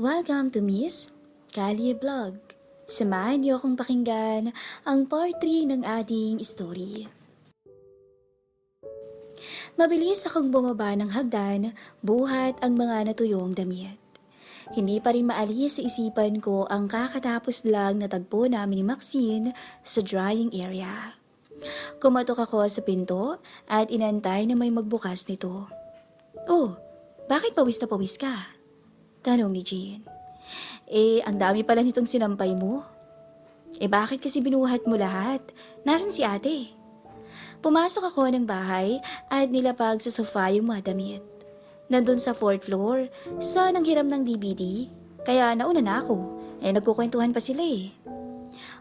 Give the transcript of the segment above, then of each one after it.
Welcome to Miss Kali Vlog. Samahan niyo akong pakinggan ang part 3 ng ating story. Mabilis akong bumaba ng hagdan, buhat ang mga natuyong damit. Hindi pa rin maalis sa isipan ko ang kakatapos lang na tagpo namin ni Maxine sa drying area. Kumatok ako sa pinto at inantay na may magbukas nito. "Oh, bakit pawis na pawis ka?" tanong ni Jean. Ang dami pala nitong sinampay mo." Bakit kasi binuhat mo lahat? Nasaan si ate?" Pumasok ako ng bahay at nilapag sa sofa yung mga damit. Nandun sa 4th floor, sa nanghiram ng DVD, kaya nauna na ako. Nagkukwentuhan pa sila eh.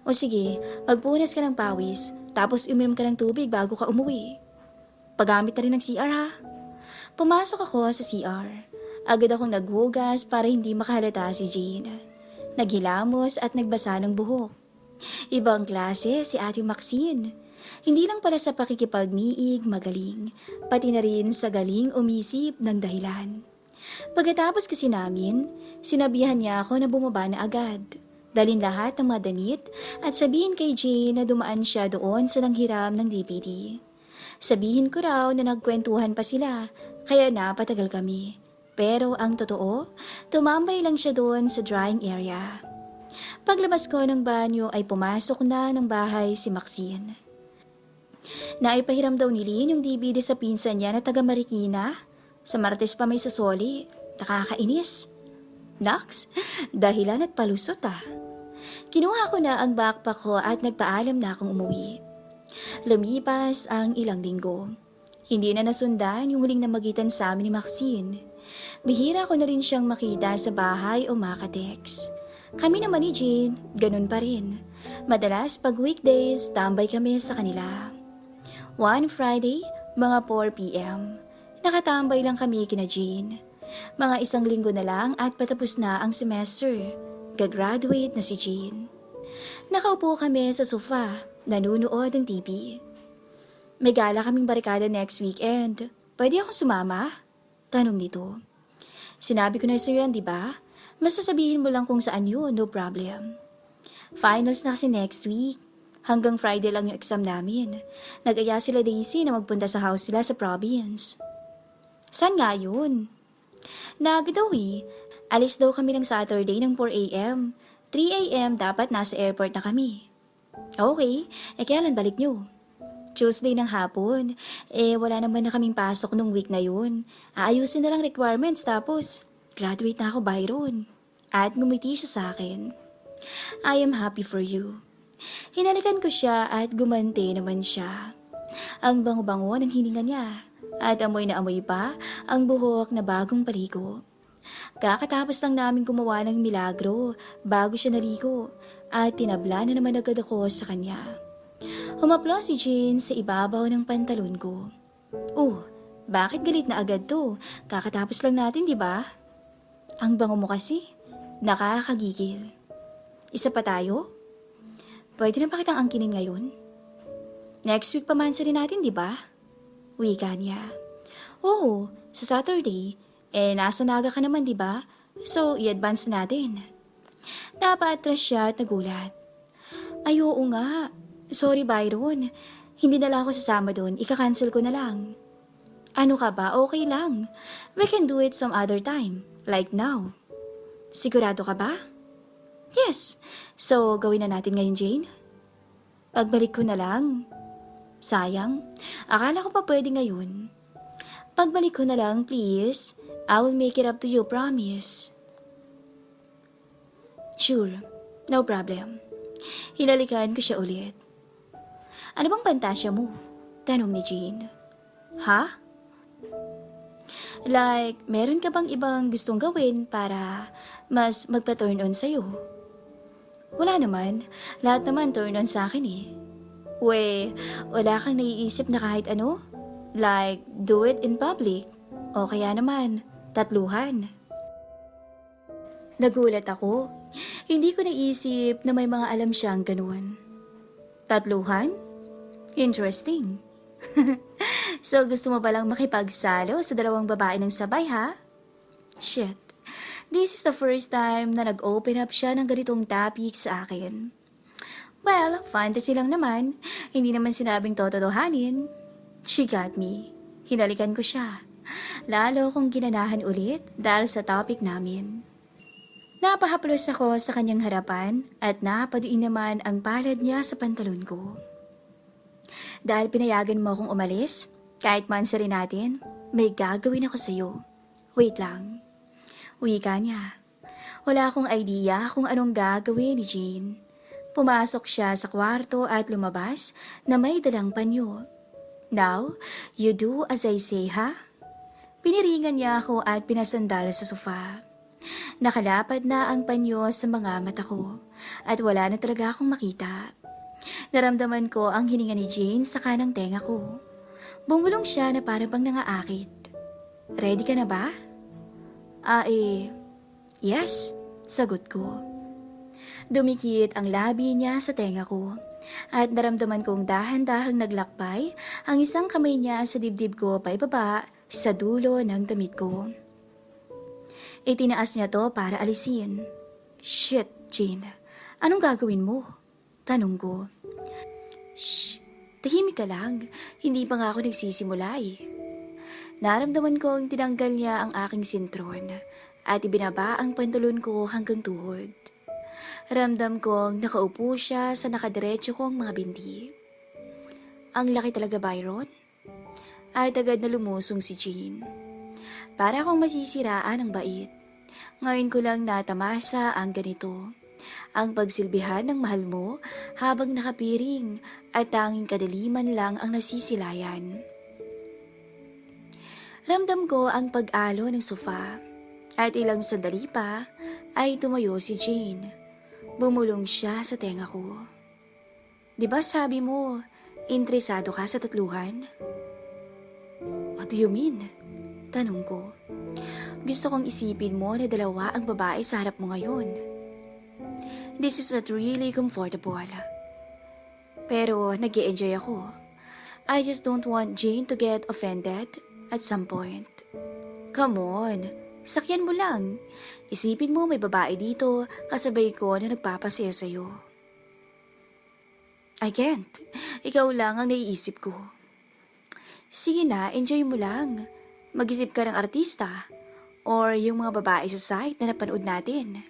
"O sige, magpunas ka ng pawis, tapos uminom ka ng tubig bago ka umuwi. Paggamit na rin ng CR ha." Pumasok ako sa CR. Agad akong naghugas para hindi makahalata si Jane. Naghilamos at nagbasa ng buhok. Ibang klase si Ate Maxine. Hindi lang pala sa pakikipagniig magaling, pati na rin sa galing umisip ng dahilan. Pagkatapos kasi namin, sinabihan niya ako na bumaba na agad. Dalhin lahat ng mga damit at sabihin kay Jane na dumaan siya doon sa nanghiram ng DVD. Sabihin ko raw na nagkwentuhan pa sila, kaya napatagal kami. Pero ang totoo, tumambay lang siya doon sa drying area. Paglabas ko ng banyo ay pumasok na ng bahay si Maxine. Naipahiram daw ni Lynn yung DVD sa pinsan niya na taga Marikina. Sa Martes pa may sasoli. Nakakainis. Naks, dahilan at palusot ah. Kinuha ko na ang backpack ko at nagpaalam na akong umuwi. Lumipas ang ilang linggo. Hindi na nasundan yung huling namagitan sa amin ni Maxine. Bihira ko na rin siyang makita sa bahay o makatext. Kami naman ni Jane, ganun pa rin. Madalas pag weekdays, tambay kami sa kanila. One Friday, mga 4 p.m. Nakatambay lang kami kina Jane. Mga 1 linggo na lang at patapos na ang semester. Gagraduate na si Jane. Nakaupo kami sa sofa, nanunood ng TV. "May gala kaming barikada next weekend. Pwede akong sumama?" tanong nito. "Sinabi ko na sa'yo yan, di ba? Masasabihin mo lang kung saan yun, no problem." Finals na kasi next week. Hanggang Friday lang yung exam namin. Nag-aya sila Daisy na magpunta sa house nila sa province. "Saan nga yun?" "Nagdaw eh. Alis daw kami ng Saturday ng 4 a.m. 3 a.m. dapat nasa airport na kami." "Okay, kailan balik nyo?" "Tuesday ng hapon. Wala naman na kaming pasok nung week na yun. Aayusin na lang requirements tapos graduate na ako Byron." At ngumiti siya sa akin. "I am happy for you." Hinalikan ko siya at gumante naman siya. Ang bango-bango ng hininga niya at amoy na amoy pa ang buhok na bagong paligo. Kakatapos lang namin gumawa ng milagro bago siya naligo at tinabla na naman agad ako sa kanya. Humaplo si Jane sa ibabaw ng pantalon ko. "Oh, bakit galit na agad to? Kakatapos lang natin, di ba?" "Ang bango mo kasi. Nakakagigil." "Isa pa tayo? Pwede na ba kitang angkinin ngayon? Next week pamansa rin natin, di ba?" Wika niya. "Oo, sa Saturday. Nasa Naga ka naman, di ba? So, i-advance na natin." Napaatras siya at nagulat. "Ay, oo nga. Sorry, Byron. Hindi na lang ako sasama doon. Ika-cancel ko na lang." "Ano ka ba? Okay lang. We can do it some other time. Like now." "Sigurado ka ba?" "Yes. So, gawin na natin ngayon, Jane?" "Pagbalik ko na lang." "Sayang. Akala ko pa pwede ngayon." "Pagbalik ko na lang, please. I will make it up to you, promise." "Sure. No problem." Hinalikan ko siya ulit. "Ano bang pantasya mo?" tanong ni Jane. "Ha? Like, meron ka bang ibang gustong gawin para mas magpa-turn on sa'yo?" "Wala naman. Lahat naman turn on sa akin eh." Wala kang naiisip na kahit ano? Like, do it in public? O kaya naman, tatluhan? Nagulat ako. Hindi ko naisip na may mga alam siyang ganun. Tatluhan? Interesting. So gusto mo palang makipagsalo sa 2 babae ng sabay ha? Shit, This is the first time na nag-open up siya ng ganitong topic sa akin. Well, fantasy lang naman. Hindi naman sinabing tototohanin. She got me. Hinalikan ko siya. Lalo kong ginanahan ulit dahil sa topic namin. Napahaplos ako sa kanyang harapan at napadiin naman ang palad niya sa pantalon ko. Dahil pinayagan mo akong umalis, kahit mansa rin natin, may gagawin ako sa'yo. Wait lang. Wika niya. Wala akong idea kung anong gagawin ni Jane. Pumasok siya sa kwarto at lumabas na may dalang panyo. Now, you do as I say, ha? Piniringan niya ako at pinasandal sa sofa. Nakalapad na ang panyo sa mga mata ko at wala na talaga akong makita. Naramdaman ko ang hininga ni Jane sa kanang tenga ko. Bumulong siya na para bang nangaakit. Ready ka na ba? Yes, sagot ko. Dumikit ang labi niya sa tenga ko at naramdaman kong dahan-dahang naglakbay ang isang kamay niya sa dibdib ko paibaba sa dulo ng damit ko. Itinaas niya to para alisin. Shit, Jane. Anong gagawin mo? Tanong ko. Shh, tahimik ka lang. Hindi pa nga ako nagsisimula eh. Naramdaman kong tinanggal niya ang aking sintron at ibinaba ang pantalon ko hanggang tuhod. Ramdam kong nakaupo siya sa nakadiretso kong mga binti. Ang laki talaga, Byron. At agad na lumusong si Jane. Para akong masisiraan ng bait. Ngayon ko lang natamasa ang ganito. Ang pagsilbihan ng mahal mo habang nakapiring at tanging kadaliman lang ang nasisilayan. Ramdam ko ang pag-alo ng sofa at ilang sandali pa ay tumayo si Jane. Bumulong siya sa tenga ko. Diba sabi mo, interesado ka sa tatluhan? What do you mean? Tanong ko. Gusto kong isipin mo na dalawa ang babae sa harap mo ngayon. This is not really comfortable. Pero nag-e-enjoy ako. I just don't want Jane to get offended at some point. Come on, sakyan mo lang. Isipin mo may babae dito kasabay ko na nagpapasaya sa'yo. I can't. Ikaw lang ang naiisip ko. Sige na, enjoy mo lang. Mag-isip ka ng artista or yung mga babae sa site na napanood natin.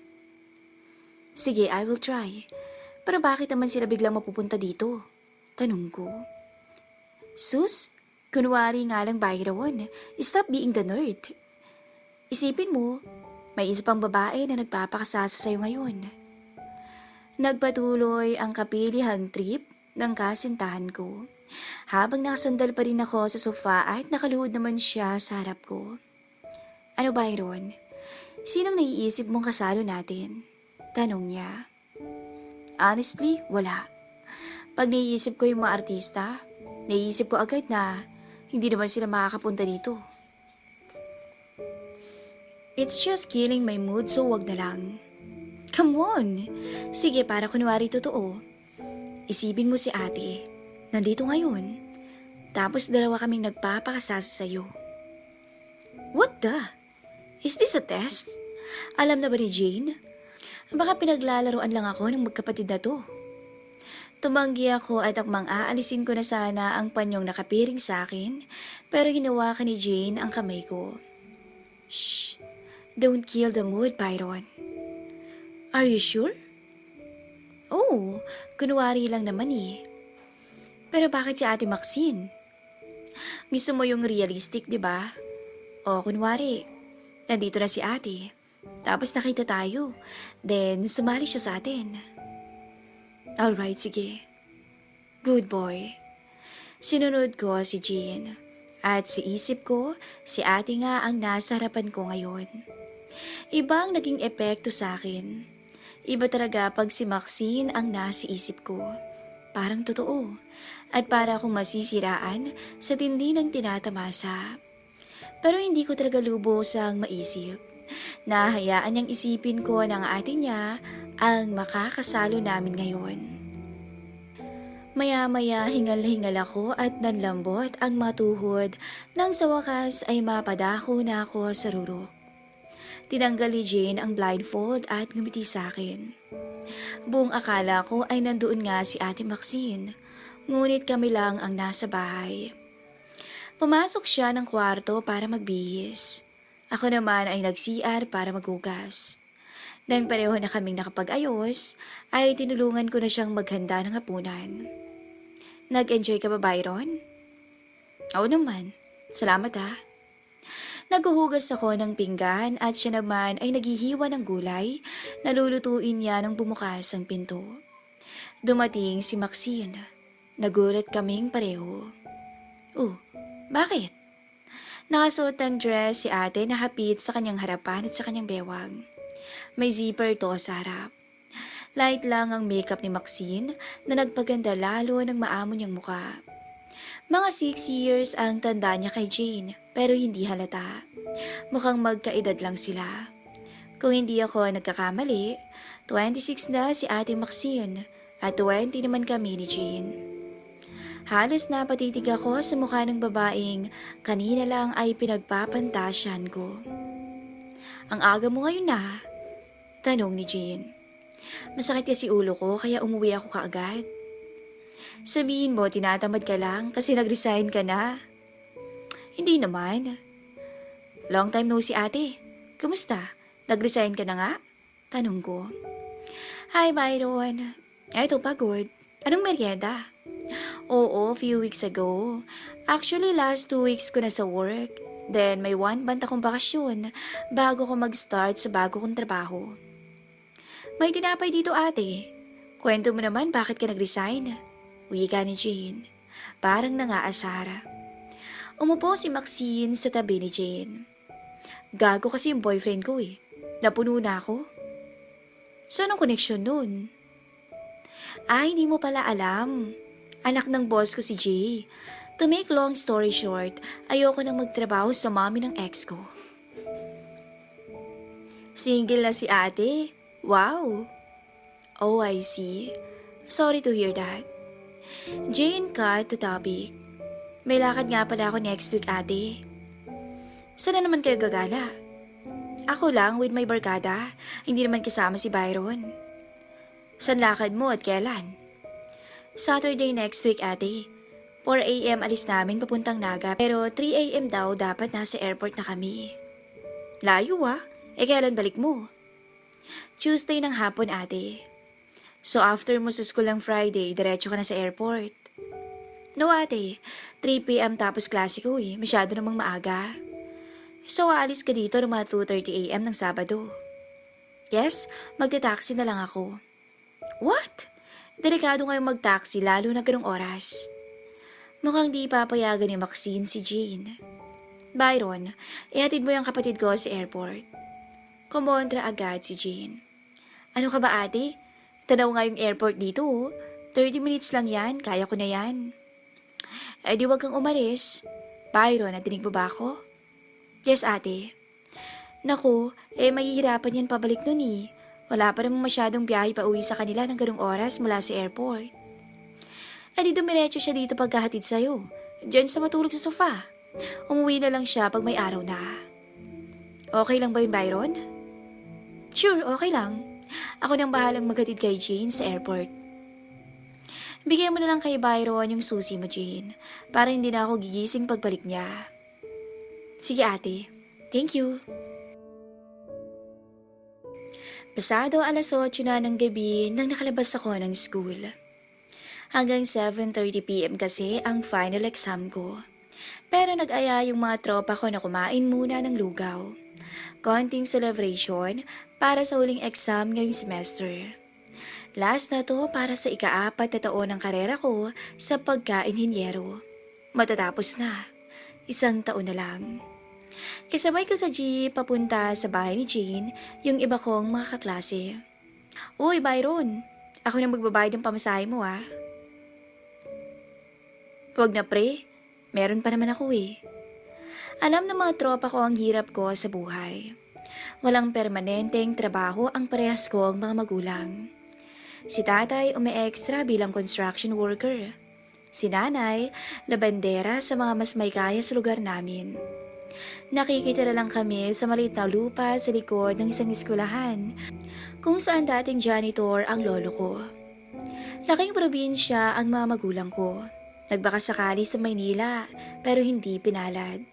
Sige, I will try. Pero bakit naman sila biglang mapupunta dito? Tanong ko. Sus, kunwari nga lang Byron. Stop being the nerd. Isipin mo, may isa pang babae na nagpapakasasa sa'yo ngayon. Nagpatuloy ang kapilihang trip ng kasintahan ko. Habang nakasandal pa rin ako sa sofa at nakaluhod naman siya sa harap ko. Ano Byron? Sinong naiisip mong kasalo natin? Tanong niya. Honestly, wala. Pag naiisip ko yung mga artista, naiisip ko agad na hindi naman sila makakapunta dito. It's just killing my mood so wag na lang. Come on! Sige para kunwari totoo. Isipin mo si ate. Nandito ngayon. Tapos dalawa kaming nagpapakasasa sa'yo. What the? Is this a test? Alam na ba ni Jane? Baka pinaglalaroan lang ako ng magkapatid na to. Tumanggi ako at akmang aalisin ko na sana ang panyong nakapiring sa akin, pero hinawakan ni Jane ang kamay ko. Shh! Don't kill the mood, Byron. Are you sure? Oh, kunwari lang naman eh. Pero bakit si Ate Maxine? Gusto mo yung realistic, di ba? O kunwari, nandito na si ate. Tapos nakita tayo. Then, sumali siya sa atin. Alright, sige. Good boy. Sinunod ko si Jean. At sa isip ko, si ate nga ang nasa harapan ko ngayon. Ibang naging epekto sa akin. Iba talaga pag si Maxine ang nasa isip ko. Parang totoo. At para akong masisiraan sa tindi ng tinatamasa. Pero hindi ko talaga lubosang maisip. Nahayaan niyang isipin ko ng ate niya ang makakasalo namin ngayon. Maya-maya hingal na hingal ako at nanlambot ang matuhod nang sa wakas ay mapadako na ako sa rurok. Tinanggal ni Jane ang blindfold at ngumiti sa akin. Buong akala ko ay nandoon nga si Ate Maxine, ngunit kami lang ang nasa bahay. Pumasok siya ng kwarto para magbihis. Ako naman ay nag-CR para maghugas. Nang pareho na kaming nakapag-ayos, ay tinulungan ko na siyang maghanda ng hapunan. Nag-enjoy ka ba, Byron? Oo naman. Salamat ha. Naghuhugas ako ng pinggan at siya naman ay naghihiwa ng gulay na lulutuin niya nang bumukas ang pinto. Dumating si Maxine. Nagulat kaming pareho. Oh, bakit? Nakasuot ng dress si ate na hapit sa kanyang harapan at sa kanyang bewang. May zipper to sa harap. Light lang ang makeup ni Maxine na nagpaganda lalo ng maamo niyang muka. Mga 6 years ang tanda niya kay Jane pero hindi halata. Mukhang magkaedad lang sila. Kung hindi ako nagkakamali, 26 na si Ate Maxine at 20 naman kami ni Jane. Halos napatitig ako sa mukha ng babaeng kanina lang ay pinagpapantasyan ko. Ang aga mo ngayon na? Tanong ni Jane. Masakit kasi ulo ko kaya umuwi ako kaagad. Sabihin mo, tinatamad ka lang kasi nag-resign ka na. Hindi naman. Long time no si ate. Kumusta? Nag-resign ka na nga? Tanong ko. Hi, Byron. Ito, pagod. Anong merienda? Oo, few weeks ago. Actually, last 2 weeks ko na sa work. Then, may 1 month akong bakasyon bago ko mag-start sa bago kong trabaho. May tinapay dito, ate. Kwento mo naman bakit ka nag-resign? Wika ni Jane. Parang nangaasara. Umupo si Maxine sa tabi ni Jane. Gago kasi yung boyfriend ko eh. Napuno na ako. So, anong koneksyon nun? Ay, hindi mo pala alam. Anak ng boss ko si Jay. To make long story short, ayoko nang magtrabaho sa mommy ng ex ko. Single na si ate? Wow! Oh, I see. Sorry to hear that. Jane cut the topic. May lakad nga pala ako next week, ate. Saan na naman kayo gagala? Ako lang with my barkada. Hindi naman kasama si Byron. Saan lakad mo at kailan? Saturday next week, ate. 4 a.m. alis namin papuntang Naga pero 3 a.m. daw dapat nasa airport na kami. Layo ah. Kailan balik mo? Tuesday ng hapon, ate. So after mo sa school ng Friday, diretso ka na sa airport. No, ate. 3 p.m. tapos klase ko eh. Masyado namang maaga. So aalis ka dito ng mga 2:30 a.m. ng Sabado. Yes, magte-taxi na lang ako. What? Delikado ngayong mag-taxi lalo na ganung oras. Mukhang di papayagan ni Maxine si Jane. Byron, ihatid mo yung kapatid ko sa airport. Kumontra agad si Jane. Ano ka ba, ate? Tanaw nga yung airport dito. 30 minutes lang yan, kaya ko na yan. Eh di wag kang umalis. Byron, natinig mo ba ako? Yes, ate. Naku, mahihirapan yan pabalik nun eh. Wala pa namang masyadong biyahe pa uwi sa kanila ng ganung oras mula sa airport. Di dumiretso siya dito pagkahatid sa'yo. Diyan sa matulog sa sofa. Umuwi na lang siya pag may araw na. Okay lang ba yun, Byron? Sure, okay lang. Ako nang bahalang maghatid kay Jane sa airport. Bigyan mo na lang kay Byron yung susi mo, Jane, para hindi na ako gigising pagbalik niya. Sige, ate. Thank you. Pasado 8:00 na ng gabi nang nakalabas ako ng school. Hanggang 7:30 p.m. kasi ang final exam ko. Pero nag-aya yung mga tropa ko na kumain muna ng lugaw. Konting celebration para sa huling exam ngayong semester. Last na to para sa ika-4 na taon ng karera ko sa pagka-inhinyero. Matatapos na. 1 taon na lang. Kasabay ko sa jeep papunta sa bahay ni Jane yung iba kong mga kaklase. Uy, Byron, ako na magbabayad ng pamasahe mo ah. Huwag na pre, meron pa naman ako eh. Alam ng mga tropa ko ang hirap ko sa buhay. Walang permanenteng trabaho ang parehas kong mga magulang. Si tatay umi-extra bilang construction worker. Si nanay, labandera sa mga mas may kaya sa lugar namin. Nakikitira lang kami sa maliit na lupa sa likod ng isang eskwelahan, kung saan dating janitor ang lolo ko. Laking probinsya ang mga magulang ko. Nagbakasakali sa Maynila, pero hindi pinalad.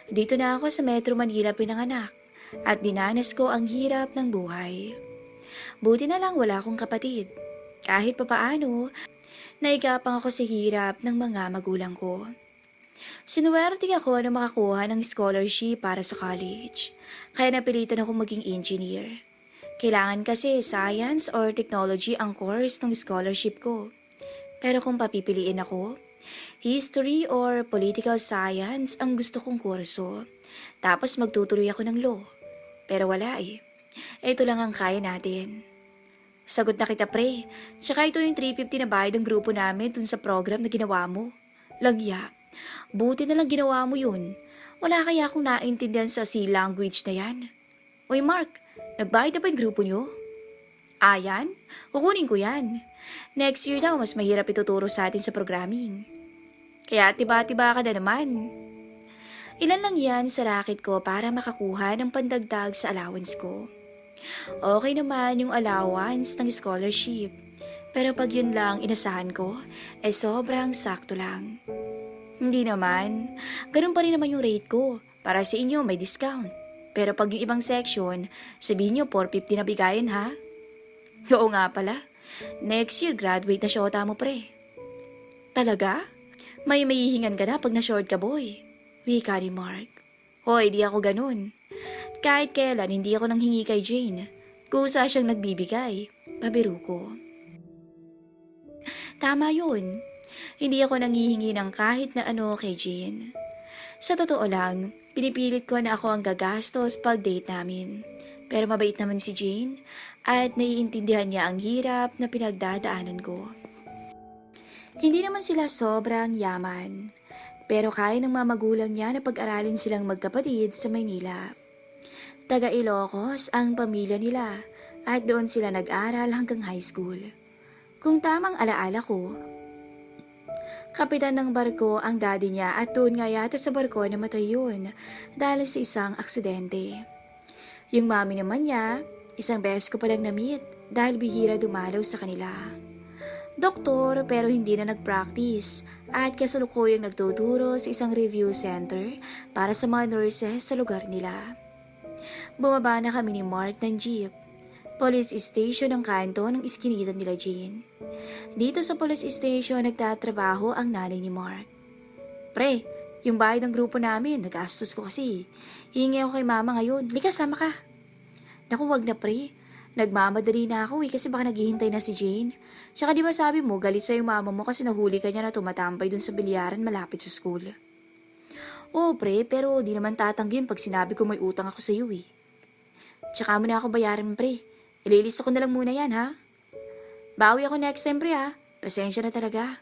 Dito na ako sa Metro Manila pinanganak, at dinanas ko ang hirap ng buhay. Buti na lang wala akong kapatid. Kahit papaano, naigapang ako sa hirap ng mga magulang ko. Sinuwerte ako na makakuha ng scholarship para sa college, kaya napilitan ako maging engineer. Kailangan kasi science or technology ang course ng scholarship ko. Pero kung papipiliin ako, history or political science ang gusto kong kurso. Tapos magtutuloy ako ng law. Pero wala eh. Ito lang ang kaya natin. Sagot na kita pre. Tsaka ito yung 350 na bayad ng grupo namin dun sa program na ginawa mo. Langya. Buti na lang ginawa mo yun. Wala kaya akong naintindihan sa C language na yan. Oy Mark, nagbayad na ba yung grupo nyo? Yan? Kukunin ko yan. Next year daw, mas mahirap ituturo sa atin sa programming. Kaya tiba-tiba ka na naman. Ilan lang yan sa racket ko para makakuha ng pandagdag sa allowance ko. Okay naman yung allowance ng scholarship. Pero pag yun lang inasahan ko, sobrang sakto lang. Hindi naman. Ganun pa rin naman yung rate ko. Para sa inyo may discount. Pero pag yung ibang section, sabihin nyo 450 na bigayan ha? Oo nga pala. Next year graduate na syota mo pre. Talaga? May mahihingan ka na pag na-short ka boy. Wika ni Mark. Hoy, di ako ganun. Kahit kailan hindi ako nanghingi kay Jane. Kusa siyang nagbibigay. Pabiro ko. Tama yun. Hindi ako nanghihingi ng kahit na ano kay Jane. Sa totoo lang, pinipilit ko na ako ang gagastos pag date namin. Pero mabait naman si Jane at naiintindihan niya ang hirap na pinagdadaanan ko. Hindi naman sila sobrang yaman. Pero kaya ng mga magulang niya na pag-aralin silang magkapatid sa Maynila. Taga Ilocos ang pamilya nila at doon sila nag-aral hanggang high school. Kung tamang alaala ko, kapitan ng barko ang daddy niya at doon nga yata sa barko namatay yun dahil sa isang aksidente. Yung mami naman niya, isang beses ko palang na-meet dahil bihira dumalaw sa kanila. Doktor pero hindi na nag-practice at kasalukuyang nagtuturo sa isang review center para sa mga nurses sa lugar nila. Bumaba na kami ni Mark ng jeep. Police station ang kanto ng iskinita nila Jane. Dito sa police station nagtatrabaho ang nanay ni Mark. Pre, yung bayad ng grupo namin, nagastos ko kasi. Hihingi ako kay mama ngayon. Lika, sama ka. Naku, wag na pre. Nagmamadali na ako kasi baka naghihintay na si Jane. Tsaka di ba sabi mo, galit sa yung mama mo kasi nahuli ka niya na tumatambay dun sa bilyaran malapit sa school. Oo pre, pero di naman tatanggi pag sinabi ko may utang ako sa iyo eh. Tsaka mo na ako bayaran pre. Ililista ko na lang muna yan ha. Bawi ako next time pre ha. Pasensya na talaga.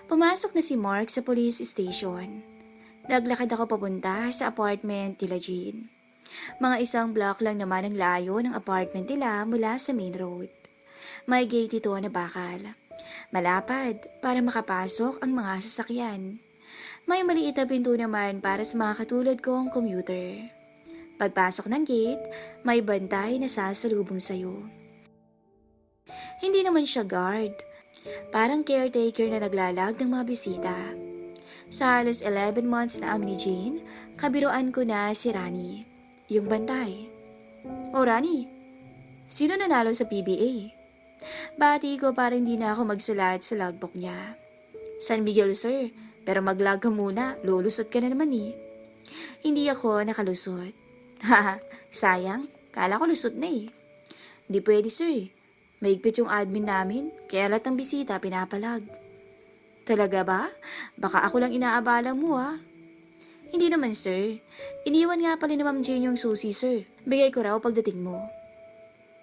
Pumasok na si Mark sa police station. Naglakad ako papunta sa apartment nila Jean. Mga isang block lang naman ang layo ng apartment nila mula sa main road. May gate ito na bakal. Malapad para makapasok ang mga sasakyan. May maliit na pinto naman para sa mga katulad kong commuter. Pagpasok ng gate, may bantay na sasalubong sa'yo. Hindi naman siya guard. Parang caretaker na naglalag ng mga bisita. Sa halos 11 months na amin ni Jane, kabiruan ko na si Rani, yung bantay. O Rani, sino nanalo sa PBA? Bati ko para hindi na ako magsulat sa logbook niya. San Miguel sir, pero mag-log ka muna, lulusot ka na naman eh. Hindi ako nakalusot. Haha, sayang, kala ko lusot na eh. Hindi pwede sir, mahigpit yung admin namin, kaya lahat ng bisita pinapalag. Talaga ba? Baka ako lang inaabala mo ah. Hindi naman sir, iniwan nga pala ni Ma'am Jane yung susi sir, bigay ko raw pagdating mo.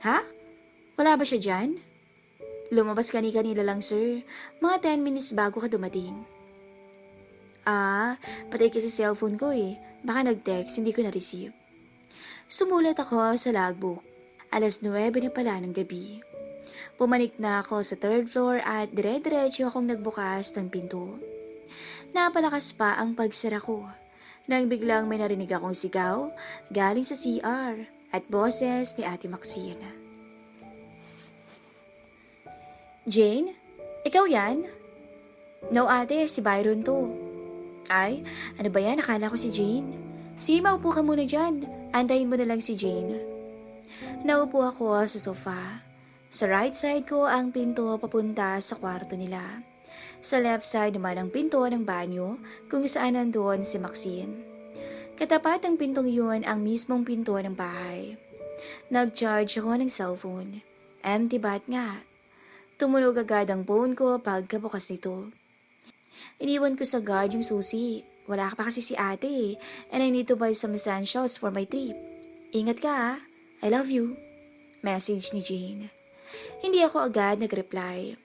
Ha? Wala ba siya dyan? Lumabas kani-kanila lang sir, mga 10 minutes bago ka dumating. Patay kasi cellphone ko eh, baka nag-text hindi ko na-receive. Sumulat ako sa logbook. Alas 9 na pala ng gabi. Pumanik na ako sa 3rd floor at dire-diretso akong nagbukas ng pinto. Napalakas pa ang pagsara ko. Nang biglang may narinig akong sigaw galing sa CR at boses ni Ate Maxine. Jane? Ikaw yan? No ate, si Byron to. Ay, ano ba yan? Akala ko si Jane. Sige, maupo ka muna dyan. Antayin mo na lang si Jane. Naupo ako sa sofa. Sa right side ko ang pinto papunta sa kwarto nila. Sa left side naman ang pinto ng banyo kung saan nandoon si Maxine. Katapat ng pintong yun ang mismong pinto ng bahay. Nag-charge ako ng cellphone. Empty bat nga. Tumunog agad ang phone ko pagkabukas nito. Iniwan ko sa guard yung susi. Wala ka pa kasi si ate and I need to buy some essentials for my trip. Ingat ka ha. I love you. Message ni Jane. Hindi ako agad nag-reply.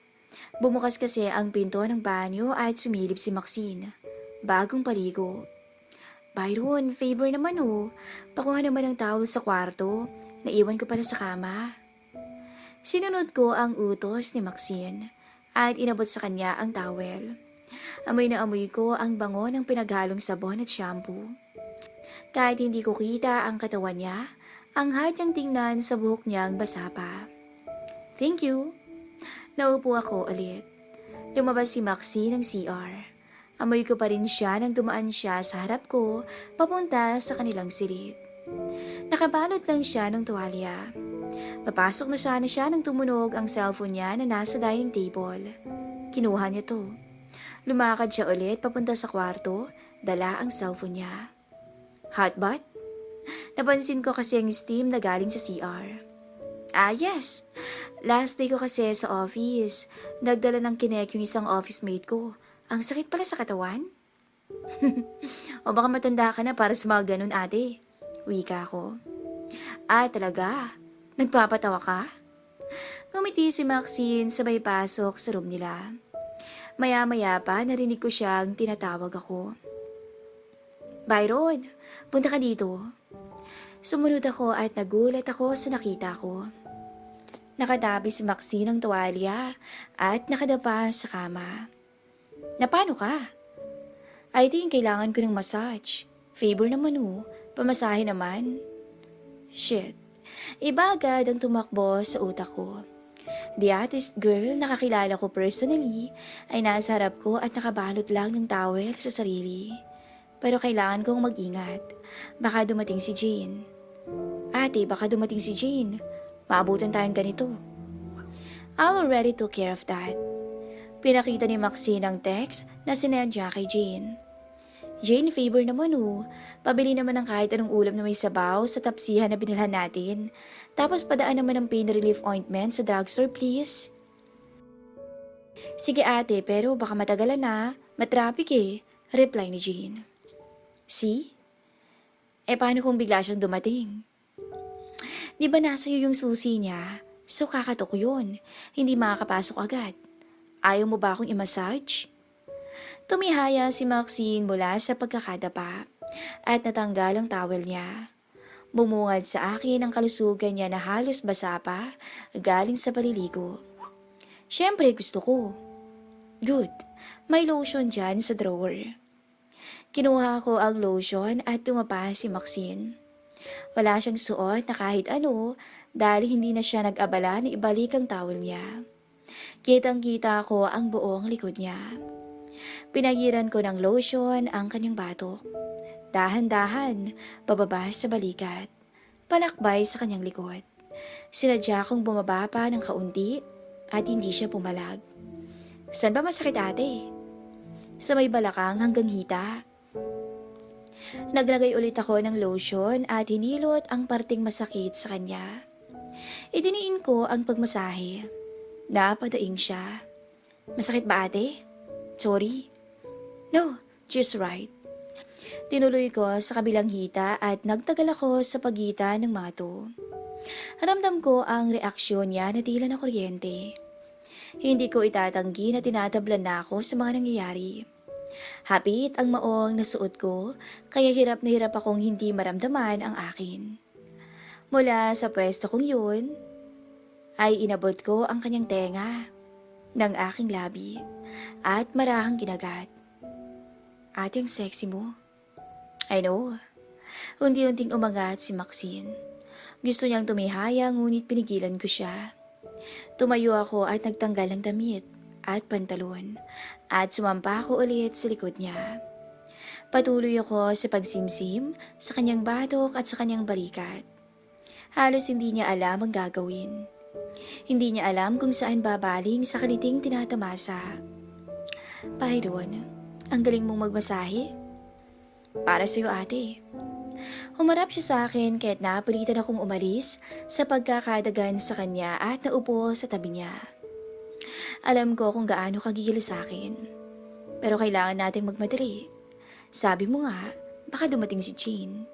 Bumukas kasi ang pinto ng banyo at sumilip si Maxine. Bagong paligo. Byron, favor naman oh. Pakuha naman ng towel sa kwarto. Naiwan ko pala sa kama. Sinunod ko ang utos ni Maxine at inabot sa kanya ang towel. Amoy na amoy ko ang bango ng pinaghalong sabon at shampoo. Kahit hindi ko kita ang katawan niya, ang hard niyang tingnan sa buhok niyang basa pa. Thank you. Naupo ako ulit. Lumabas si Maxine ng CR. Amoy ko pa rin siya nang dumaan siya sa harap ko papunta sa kanilang silid. Nakabalot lang siya ng tuwalya. Papasok na sana siya nang tumunog ang cellphone niya na nasa dining table. Kinuha niya to. Lumakad siya ulit papunta sa kwarto, dala ang cellphone niya. Hot bath? Napansin ko kasi ang steam na galing sa CR. Ah, yes. Last day ko kasi sa office. Nagdala ng kinek yung isang office mate ko. Ang sakit pala sa katawan. O baka matanda ka na para sa mga ganun, ate. Wika ko. Ah, talaga? Nagpapatawa ka? Ngumiti si Maxine sabay pasok sa room nila. Maya-maya pa narinig ko siyang tinatawag ako. Byron, punta ka dito. Sumunod ako at nagulat ako sa nakita ko. Nakatabi si Maxine ng tuwalya at nakadapa sa kama. Napano ka? I think kailangan ko ng massage. Favor naman pamasahe naman. Shit, iba agad ang tumakbo sa utak ko. The artist girl na kakilala ko personally ay nasa harap ko at nakabalot lang ng towel sa sarili. Pero kailangan kong mag-ingat. Baka dumating si Jane. Ate, baka dumating si Jane. Maabutan tayong ganito. I already took care of that. Pinakita ni Maxine ang text na sinendya kay Jane. Jane, favor naman Pabili naman ng kahit anong ulam na may sabaw sa tapsihan na binilhan natin. Tapos padaan naman ng pain relief ointment sa drugstore, please. Sige ate, pero baka matagalan na. Matraffic reply ni Jane. See? Paano kung bigla siyang dumating? Di ba nasa iyo yung susi niya? So kakatok yun. Hindi makakapasok agad. Ayaw mo ba akong i-massage? Tumihaya si Maxine mula sa pagkakadapa at natanggal ang towel niya. Bumungad sa akin ang kalusugan niya na halos basa pa galing sa paliligo. Siyempre gusto ko. Good, may lotion dyan sa drawer. Kinuha ko ang lotion at tumapa si Maxine. Wala siyang suot na kahit ano dahil hindi na siya nag-abala na ibalik ang towel niya. Kitang-kita ko ang buong likod niya. Pinagiran ko ng lotion ang kanyang batok. Dahan-dahan, pababa sa balikat. Palakbay sa kanyang likod. Sinadya kong bumaba pa ng kaunti at hindi siya pumalag. Saan ba masakit ate? Sa may balakang hanggang hita. Naglagay ulit ako ng lotion at hinilot ang parting masakit sa kanya. Idiniin ko ang pagmasahe. Napadaing siya. Masakit ba ate? Sorry. No, just right. Tinuloy ko sa kabilang hita at nagtagal ako sa pagitan ng mga to. Ramdam ko ang reaksyon niya na tila na kuryente. Hindi ko itatanggi na tinatablan na ako sa mga nangyayari. Hapit ang maong nasuot ko, kaya hirap na hirap akong hindi maramdaman ang akin. Mula sa pwesto kong yun, ay inabot ko ang kanyang tenga ng aking labi at marahang ginagat. Ate, ang sexy mo. I know. Unti-unting umagat si Maxine. Gusto niyang tumihaya ngunit pinigilan ko siya. Tumayo ako at nagtanggal ng damit at pantalon at sumampa ako ulit sa likod niya. Patuloy ako sa pagsimsim sa kanyang batok at sa kanyang balikat. Halos hindi niya alam ang gagawin. Hindi niya alam kung saan babaling sa kaliting tinatamasa. Byron, ang galing mong magmasahe. Para sa'yo ate. Humarap siya sa akin kahit napilitan akong umalis sa pagkakadagan sa kanya at naupo sa tabi niya. Alam ko kung gaano kagigil sa akin. Pero kailangan nating magmadali. Sabi mo nga, baka dumating si Jane.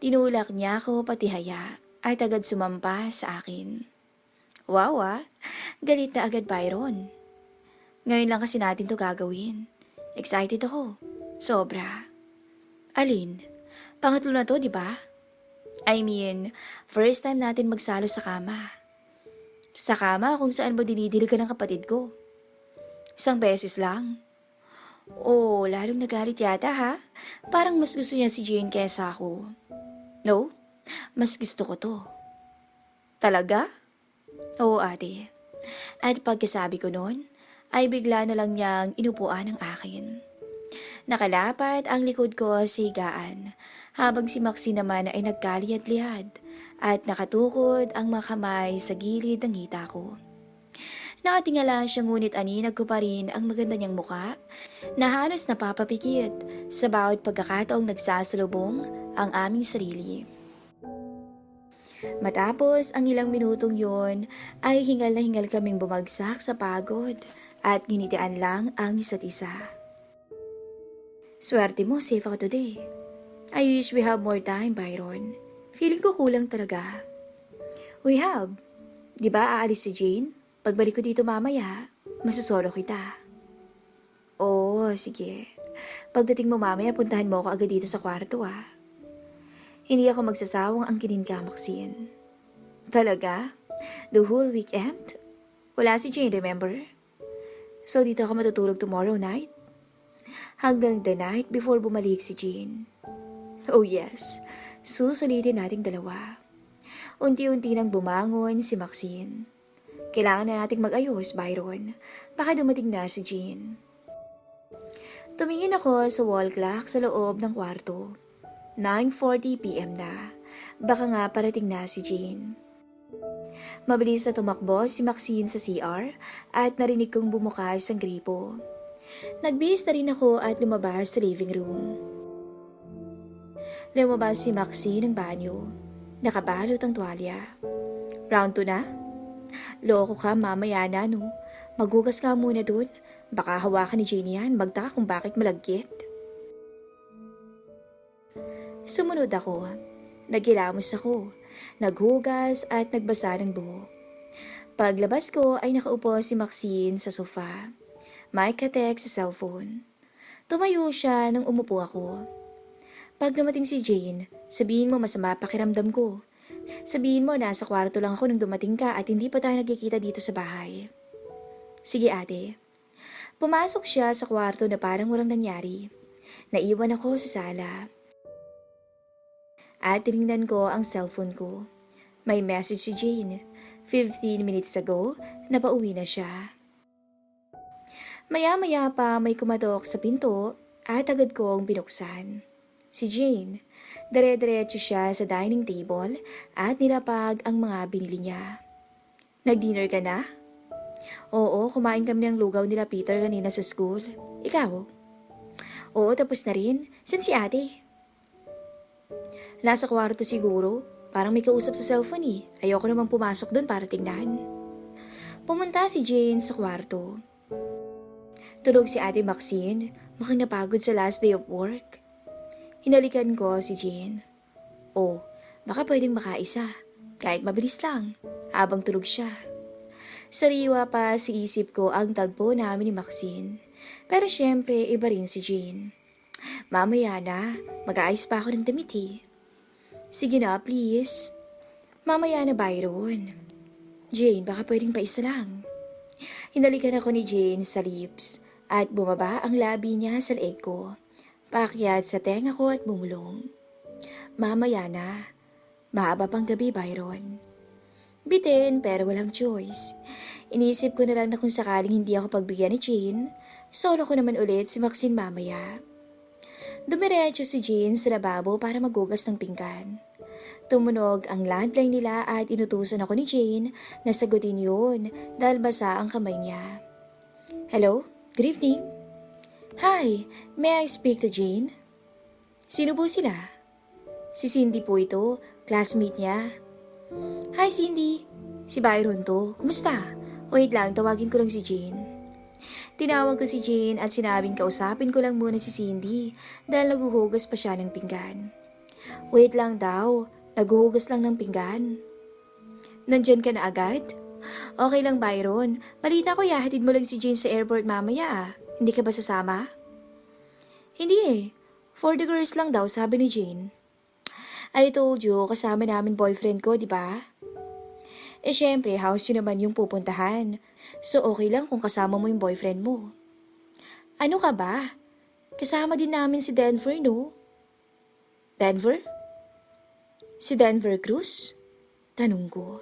Tinulak niya ako pati haya at agad sumampa sa akin. Wow galit na agad Byron. Ngayon lang kasi natin to gagawin. Excited ako. Sobra. Alin? Pangatlo na to, di ba? I mean, first time natin magsalo sa kama. Sa kama kung saan mo dinidilig ka ng kapatid ko. Isang beses lang. Oh, lalong nagalit yata ha? Parang mas gusto niya si Jane kesa ako. No, mas gusto ko to. Talaga? Oo ate. At pagkasabi ko noon, ay bigla na lang niyang inupuan ang akin. Nakalapat ang likod ko sa higaan, habang si Maxine naman ay nagkaliyad-liyad at nakatukod ang mga kamay sa gilid ng hita ko. Nakatingala siya ngunit aninag ko pa rin ang maganda niyang muka na halos napapapikit sa bawat pagkakataong nagsasalubong ang aming sarili. Matapos ang ilang minutong yon ay hingal na hingal kaming bumagsak sa pagod at ginitian lang ang isa't isa. Swerte mo, safe ako today. I wish we have more time, Byron. Feeling ko kulang talaga. We have. Di ba aalis si Jane? Pagbalik ko dito mamaya, masasolo kita. Oo, sige. Pagdating mo mamaya, puntahan mo ako agad dito sa kwarto Hindi ako magsasawang angkinin ka, Maxine. Talaga? The whole weekend? Wala si Jane, remember? So dito ako matutulog tomorrow night? Hanggang the night before bumalik si Jane. Oh yes, susulitin nating dalawa. Unti-unti nang bumangon si Maxine. Kailangan na nating mag-ayos, Byron. Baka dumating na si Jane. Tumingin ako sa wall clock sa loob ng kwarto. 9:40 p.m. na. Baka nga parating na si Jane. Mabilis na tumakbo si Maxine sa CR at narinig kong bumukas ang gripo. Nagbihis na rin ako at lumabas sa living room. Lumabas si Maxine ng banyo. Nakabalot ang tuwalya. Round 2 na? Loko ka mamaya na no. Maghugas ka muna dun. Baka hawakan ni Jane yan. Magtaka kung bakit malagkit. Sumunod ako. Naghilamos ako. Naghugas at nagbasa ng buhok. Paglabas ko ay nakaupo si Maxine sa sofa. May katek sa cellphone. Tumayo siya nang umupo ako. Pag dumating si Jane, sabihin mo masama pakiramdam ko. Sabihin mo nasa kwarto lang ako nung dumating ka at hindi pa tayo nagkikita dito sa bahay. Sige ate. Pumasok siya sa kwarto na parang walang nangyari. Naiwan ako sa sala. At tinignan ko ang cellphone ko. May message si Jane. 15 minutes ago, napauwi na siya. Maya-maya pa may kumatok sa pinto at agad kong binuksan. Si Jane. Dire-diretso siya sa dining table at nilapag ang mga binili niya. Nag-dinner ka na? Oo, kumain kami ng lugaw nila Peter kanina sa school. Ikaw? Oo, tapos na rin. Saan si ate? Nasa kwarto siguro. Parang may kausap sa cellphone Ayoko namang pumasok doon para tingnan. Pumunta si Jane sa kwarto. Tulog si ate Maxine. Mukhang napagod sa last day of work. Hinalikan ko si Jane. Oh, baka pwedeng makaisa. Kahit mabilis lang. Habang tulog siya. Sariwa pa sa isip ko ang tagpo namin ni Maxine. Pero syempre, iba rin si Jane. Mamaya na, mag-aayos pa ako ng damit Sige na, please. Mamaya na, Byron. Jane, baka pwedeng pa isa lang. Hinalikan ako ni Jane sa lips at bumaba ang labi niya sa leeg ko. Paakyat sa tenga ko at bumulong. Mamaya na. Mahaba pang gabi, Byron. Bitin pero walang choice. Inisip ko na lang na kung sakaling hindi ako pagbigyan ni Jane, solo ko naman ulit si Maxine mamaya. Dumiretso si Jane sa lababo para magugas ng pinggan. Tumunog ang landline nila at inutusan ako ni Jane na sagutin yun dahil basa ang kamay niya. Hello? Good evening? Hi, may I speak to Jane? Sino po sila? Si Cindy po ito, classmate niya. Hi Cindy, si Byron to. Kumusta? Wait lang, tawagin ko lang si Jane. Tinawag ko si Jane at sinabing kausapin ko lang muna si Cindy dahil naguhugas pa siya ng pinggan. Wait lang daw, naguhugas lang ng pinggan. Nandyan ka na agad? Okay lang Byron, balita ko yahatid mo lang si Jane sa airport mamaya ah. Hindi ka ba sasama? Hindi eh, for the girls lang daw sabi ni Jane. I told you, kasama namin boyfriend ko, di ba? Eh syempre, house yun naman yung pupuntahan. So okay lang kung kasama mo yung boyfriend mo. Ano ka ba? Kasama din namin si Denver, no? Denver? Si Denver Cruz? Tanong ko.